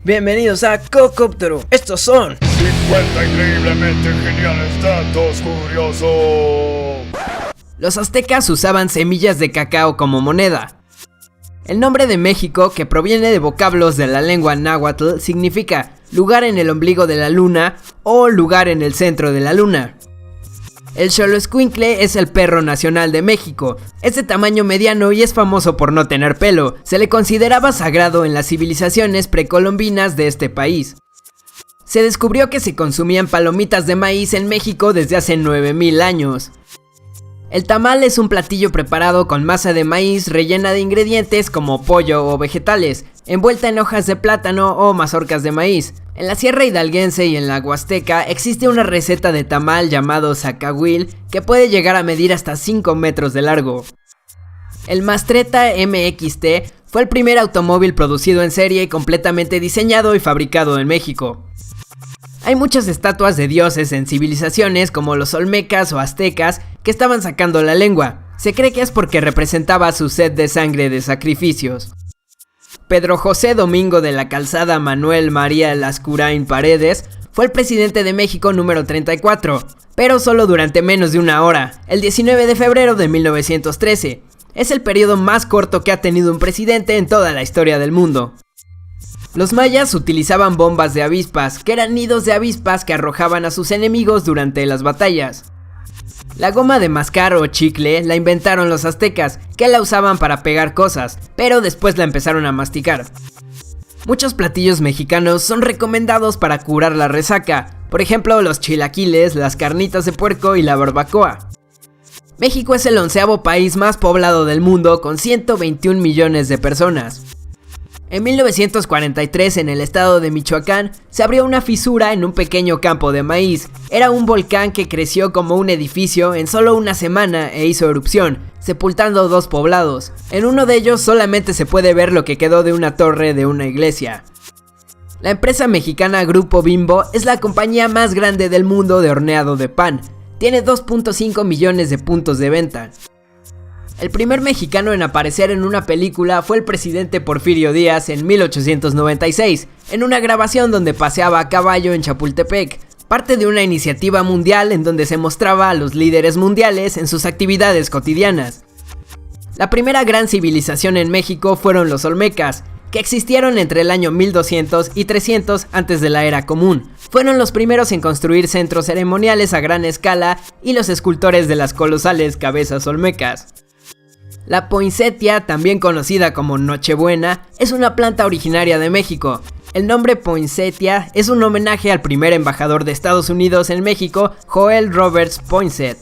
Bienvenidos a Cocóptero. Estos son 50 increíblemente geniales datos curiosos. Los aztecas usaban semillas de cacao como moneda. El nombre de México, que proviene de vocablos de la lengua náhuatl, significa lugar en el ombligo de la luna o lugar en el centro de la luna. El xoloescuincle es el perro nacional de México. Es de tamaño mediano y es famoso por no tener pelo. Se le consideraba sagrado en las civilizaciones precolombinas de este país. Se descubrió que se consumían palomitas de maíz en México desde hace 9000 años. El tamal es un platillo preparado con masa de maíz rellena de ingredientes como pollo o vegetales, envuelta en hojas de plátano o mazorcas de maíz. En la Sierra Hidalguense y en la Huasteca existe una receta de tamal llamado zacahuil que puede llegar a medir hasta 5 metros de largo. El Mastretta MXT fue el primer automóvil producido en serie completamente diseñado y fabricado en México. Hay muchas estatuas de dioses en civilizaciones como los olmecas o aztecas que estaban sacando la lengua. Se cree que es porque representaba su sed de sangre de sacrificios. Pedro José Domingo de la Calzada Manuel María Lascurain Paredes fue el presidente de México número 34, pero solo durante menos de una hora, el 19 de febrero de 1913. Es el periodo más corto que ha tenido un presidente en toda la historia del mundo. Los mayas utilizaban bombas de avispas, que eran nidos de avispas que arrojaban a sus enemigos durante las batallas. La goma de mascar o chicle la inventaron los aztecas, que la usaban para pegar cosas, pero después la empezaron a masticar. Muchos platillos mexicanos son recomendados para curar la resaca, por ejemplo los chilaquiles, las carnitas de puerco y la barbacoa. México es el 11º país más poblado del mundo con 121 millones de personas. En 1943, en el estado de Michoacán, se abrió una fisura en un pequeño campo de maíz. Era un volcán que creció como un edificio en solo una semana e hizo erupción, sepultando 2 poblados. En uno de ellos solamente se puede ver lo que quedó de una torre de una iglesia. La empresa mexicana Grupo Bimbo es la compañía más grande del mundo de horneado de pan. Tiene 2.5 millones de puntos de venta. El primer mexicano en aparecer en una película fue el presidente Porfirio Díaz en 1896, en una grabación donde paseaba a caballo en Chapultepec, parte de una iniciativa mundial en donde se mostraba a los líderes mundiales en sus actividades cotidianas. La primera gran civilización en México fueron los olmecas, que existieron entre el año 1200 y 300 antes de la era común. Fueron los primeros en construir centros ceremoniales a gran escala y los escultores de las colosales cabezas olmecas. La poinsettia, también conocida como Nochebuena, es una planta originaria de México. El nombre poinsettia es un homenaje al primer embajador de Estados Unidos en México, Joel Roberts Poinsett.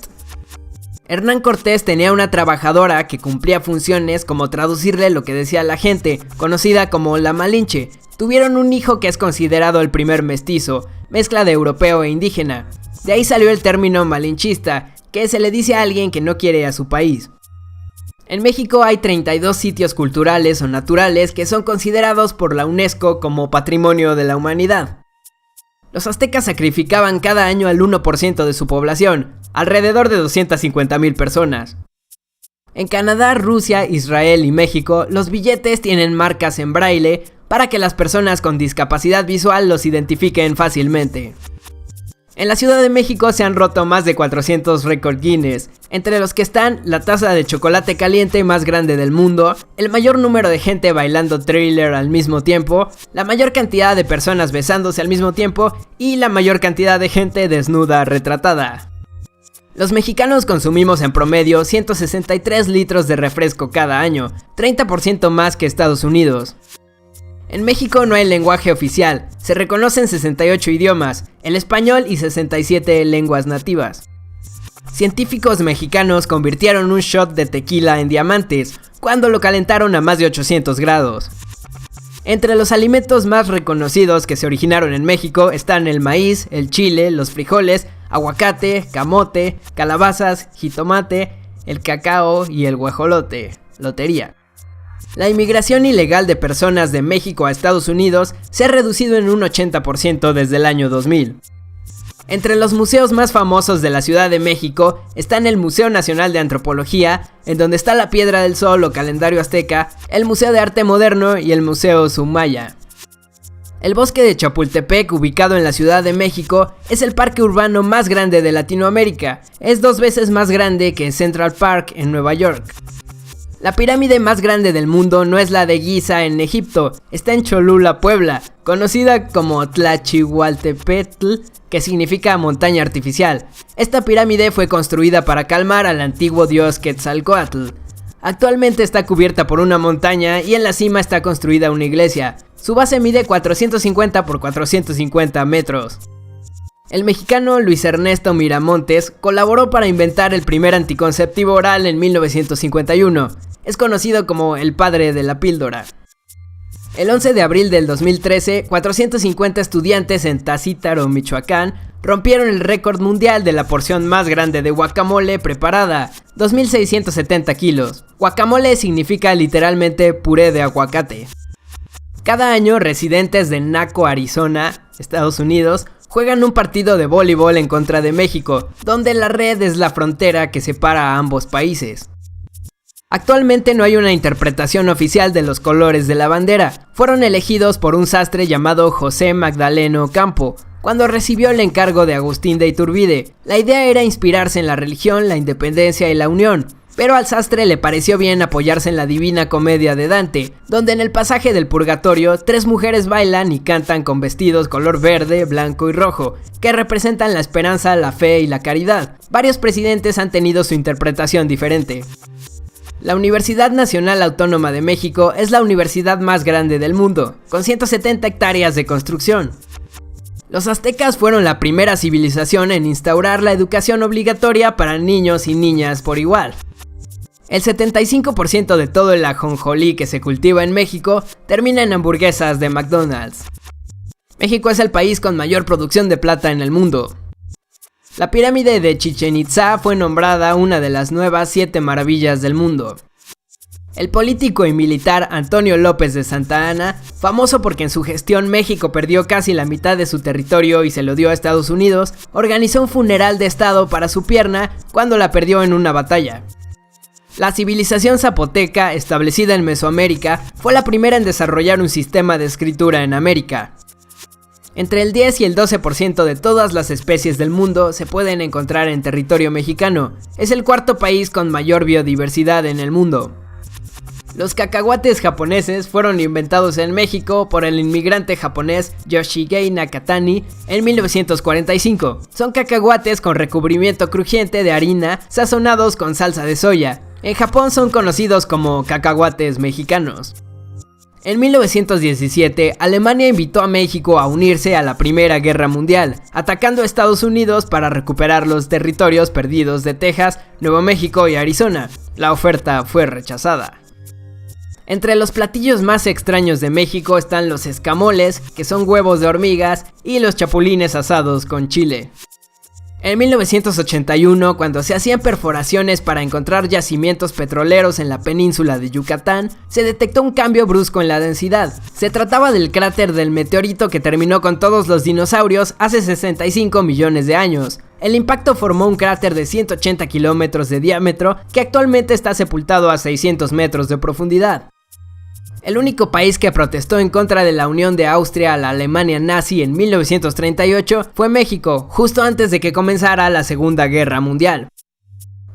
Hernán Cortés tenía una trabajadora que cumplía funciones como traducirle lo que decía la gente, conocida como la Malinche. Tuvieron un hijo que es considerado el primer mestizo, mezcla de europeo e indígena. De ahí salió el término malinchista, que se le dice a alguien que no quiere a su país. En México hay 32 sitios culturales o naturales que son considerados por la UNESCO como Patrimonio de la Humanidad. Los aztecas sacrificaban cada año al 1% de su población, alrededor de 250,000 personas. En Canadá, Rusia, Israel y México, los billetes tienen marcas en braille para que las personas con discapacidad visual los identifiquen fácilmente. En la Ciudad de México se han roto más de 400 récords Guinness, entre los que están la taza de chocolate caliente más grande del mundo, el mayor número de gente bailando Thriller al mismo tiempo, la mayor cantidad de personas besándose al mismo tiempo y la mayor cantidad de gente desnuda retratada. Los mexicanos consumimos en promedio 163 litros de refresco cada año, 30% más que Estados Unidos. En México no hay lenguaje oficial, se reconocen 68 idiomas, el español y 67 lenguas nativas. Científicos mexicanos convirtieron un shot de tequila en diamantes, cuando lo calentaron a más de 800 grados. Entre los alimentos más reconocidos que se originaron en México están el maíz, el chile, los frijoles, aguacate, camote, calabazas, jitomate, el cacao y el guajolote, lotería. La inmigración ilegal de personas de México a Estados Unidos se ha reducido en un 80% desde el año 2000. Entre los museos más famosos de la Ciudad de México están el Museo Nacional de Antropología, en donde está la Piedra del Sol o calendario azteca, el Museo de Arte Moderno y el Museo Sumaya. El bosque de Chapultepec, ubicado en la Ciudad de México, es el parque urbano más grande de Latinoamérica. Es 2 veces más grande que Central Park en Nueva York. La pirámide más grande del mundo no es la de Giza en Egipto, está en Cholula, Puebla, conocida como Tlachihualtepetl, que significa montaña artificial. Esta pirámide fue construida para calmar al antiguo dios Quetzalcóatl. Actualmente está cubierta por una montaña y en la cima está construida una iglesia. Su base mide 450 por 450 metros. El mexicano Luis Ernesto Miramontes colaboró para inventar el primer anticonceptivo oral en 1951. Es conocido como el padre de la píldora. El 11 de abril del 2013, 450 estudiantes en Tacítaro, Michoacán, rompieron el récord mundial de la porción más grande de guacamole preparada, 2.670 kilos. Guacamole significa literalmente puré de aguacate. Cada año, residentes de Naco, Arizona, Estados Unidos, juegan un partido de voleibol en contra de México, donde la red es la frontera que separa a ambos países. Actualmente no hay una interpretación oficial de los colores de la bandera. Fueron elegidos por un sastre llamado José Magdaleno Campo, cuando recibió el encargo de Agustín de Iturbide. La idea era inspirarse en la religión, la independencia y la unión, pero al sastre le pareció bien apoyarse en la Divina Comedia de Dante, donde en el pasaje del purgatorio 3 mujeres bailan y cantan con vestidos color verde, blanco y rojo, que representan la esperanza, la fe y la caridad. Varios presidentes han tenido su interpretación diferente. La Universidad Nacional Autónoma de México es la universidad más grande del mundo, con 170 hectáreas de construcción. Los aztecas fueron la primera civilización en instaurar la educación obligatoria para niños y niñas por igual. El 75% de todo el ajonjolí que se cultiva en México termina en hamburguesas de McDonald's. México es el país con mayor producción de plata en el mundo. La pirámide de Chichén Itzá fue nombrada una de las nuevas 7 maravillas del mundo. El político y militar Antonio López de Santa Anna, famoso porque en su gestión México perdió casi la mitad de su territorio y se lo dio a Estados Unidos, organizó un funeral de estado para su pierna cuando la perdió en una batalla. La civilización zapoteca, establecida en Mesoamérica, fue la primera en desarrollar un sistema de escritura en América. Entre el 10 y el 12% de todas las especies del mundo se pueden encontrar en territorio mexicano. Es el 4º país con mayor biodiversidad en el mundo. Los cacahuates japoneses fueron inventados en México por el inmigrante japonés Yoshigei Nakatani en 1945. Son cacahuates con recubrimiento crujiente de harina sazonados con salsa de soya. En Japón son conocidos como cacahuates mexicanos. En 1917, Alemania invitó a México a unirse a la Primera Guerra Mundial, atacando a Estados Unidos para recuperar los territorios perdidos de Texas, Nuevo México y Arizona. La oferta fue rechazada. Entre los platillos más extraños de México están los escamoles, que son huevos de hormigas, y los chapulines asados con chile. En 1981, cuando se hacían perforaciones para encontrar yacimientos petroleros en la península de Yucatán, se detectó un cambio brusco en la densidad. Se trataba del cráter del meteorito que terminó con todos los dinosaurios hace 65 millones de años. El impacto formó un cráter de 180 kilómetros de diámetro que actualmente está sepultado a 600 metros de profundidad. El único país que protestó en contra de la unión de Austria a la Alemania nazi en 1938 fue México, justo antes de que comenzara la Segunda Guerra Mundial.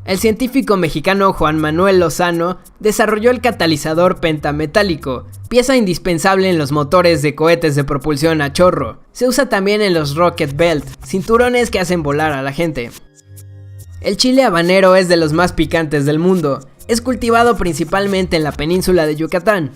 El científico mexicano Juan Manuel Lozano desarrolló el catalizador pentametálico, pieza indispensable en los motores de cohetes de propulsión a chorro. Se usa también en los rocket belt, cinturones que hacen volar a la gente. El chile habanero es de los más picantes del mundo. Es cultivado principalmente en la península de Yucatán.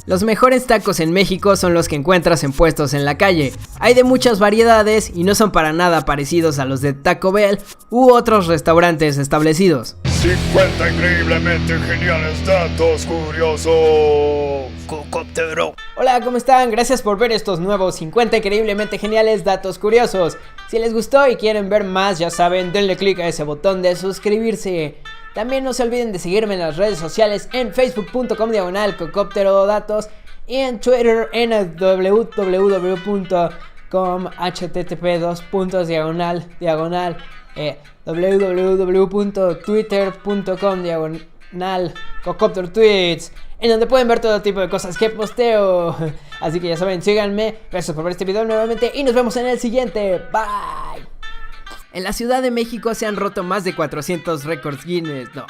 Los mejores tacos en México son los que encuentras en puestos en la calle. Hay de muchas variedades y no son para nada parecidos a los de Taco Bell u otros restaurantes establecidos. 50 increíblemente geniales datos curiosos. Cocóptero. Hola, ¿cómo están? Gracias por ver estos nuevos 50 increíblemente geniales datos curiosos. Si les gustó y quieren ver más, ya saben, denle click a ese botón de suscribirse. También no se olviden de seguirme en las redes sociales en facebook.com/cocópterodatos y en Twitter en el www.com http://www.twitter.com/ canal Cocopter Tweets, en donde pueden ver todo tipo de cosas que posteo. Así que ya saben, síganme. Gracias por ver este video nuevamente y nos vemos en el siguiente. Bye. En la Ciudad de México se han roto más de 400 récords Guinness. No,